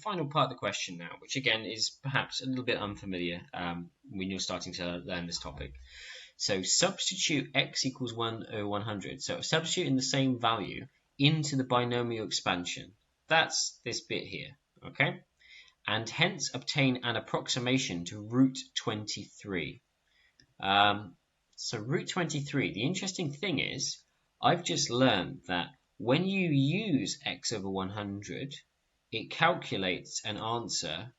final part of the question now, which again is perhaps a little bit unfamiliar when you're starting to learn this topic. So substitute x equals 1 over 100. So substituting the same value into the binomial expansion. That's this bit here, okay? And hence obtain an approximation to root 23. So root 23, the interesting thing is, I've just learned that when you use x over 100, it calculates an answer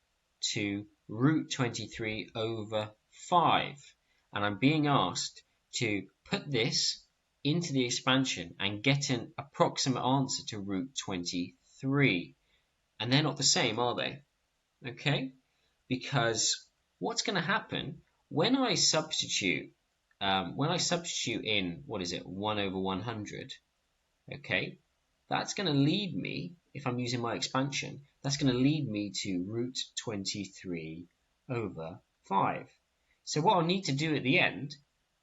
to root 23 over 5. And I'm being asked to put this into the expansion and get an approximate answer to root 23. And they're not the same, are they? Okay? Because what's going to happen when I substitute in, 1 over 100, okay, that's going to lead me, if I'm using my expansion, that's going to lead me to root 23 over 5. So what I'll need to do at the end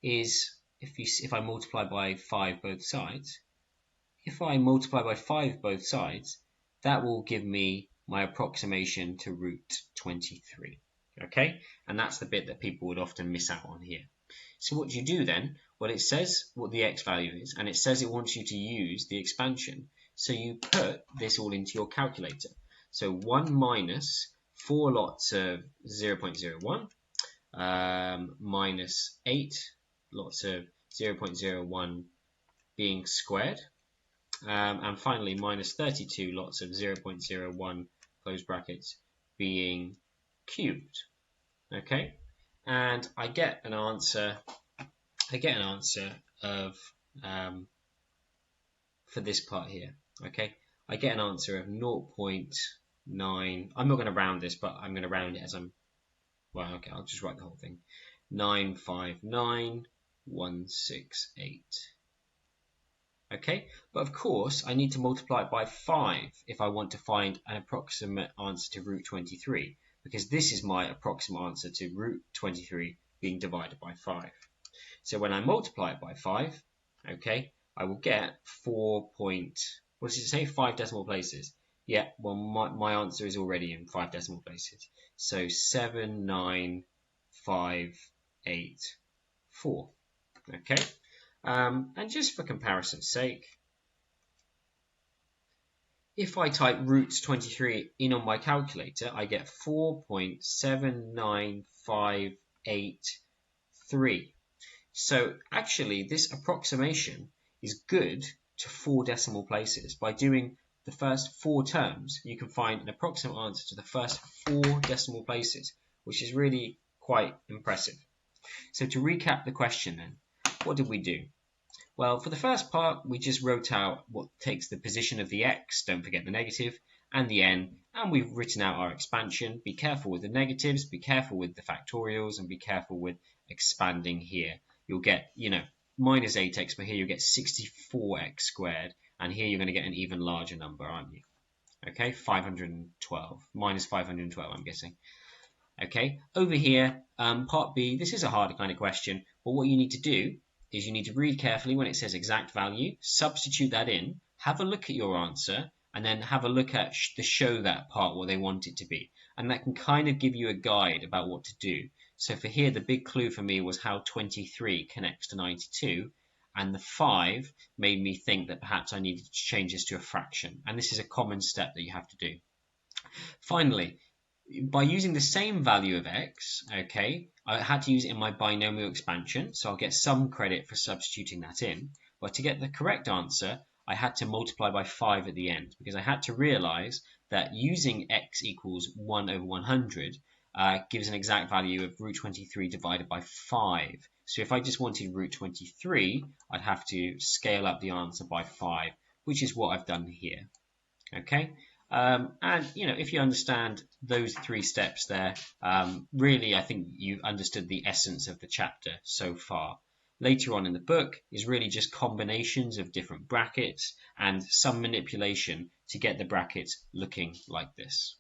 is, if I multiply by 5 both sides, that will give me my approximation to root 23. Okay, and that's the bit that people would often miss out on here. So what do you do then? Well, it says what the x value is, and it says it wants you to use the expansion. So you put this all into your calculator. So 1 minus 4 lots of 0.01, minus 8 lots of 0.01 being squared, and finally minus 32 lots of 0.01 close brackets being cubed. Okay, and I get an answer of for this part here. Okay, I get an answer of 0.9. I'm not going to round this, but I'm going to round it as I'm, well, okay, I'll just write the whole thing. 959168. Okay, but of course I need to multiply it by 5 if I want to find an approximate answer to root 23, because this is my approximate answer to root 23 being divided by 5. So when I multiply it by 5, okay, I will get 4 point, what does it say, 5 decimal places? Yeah, well, my answer is already in 5 decimal places. So 79584. Okay, and just for comparison's sake, if I type root 23 in on my calculator, I get 4.79583. So actually, this approximation is good to 4 decimal places. By doing the first 4 terms, you can find an approximate answer to the first 4 decimal places, which is really quite impressive. So to recap the question then, what did we do? Well, for the first part, we just wrote out what takes the position of the x, don't forget the negative, and the n, and we've written out our expansion. Be careful with the negatives, be careful with the factorials, and be careful with expanding here. You'll get, minus 8x, but here you'll get 64x squared, and here you're going to get an even larger number, aren't you? Okay, 512, minus 512, I'm guessing. Okay, over here, part B, this is a harder kind of question, but what you need to do is you need to read carefully when it says exact value, substitute that in, have a look at your answer, and then have a look at the show that part, what they want it to be. And that can kind of give you a guide about what to do. So for here, the big clue for me was how 23 connects to 92, and the 5 made me think that perhaps I needed to change this to a fraction. And this is a common step that you have to do. Finally, by using the same value of x, okay, I had to use it in my binomial expansion, so I'll get some credit for substituting that in. But to get the correct answer, I had to multiply by 5 at the end, because I had to realize that using x equals 1 over 100 gives an exact value of root 23 divided by 5. So if I just wanted root 23, I'd have to scale up the answer by 5, which is what I've done here. Okay. And if you understand those 3 steps there, really I think you've understood the essence of the chapter so far. Later on in the book is really just combinations of different brackets and some manipulation to get the brackets looking like this.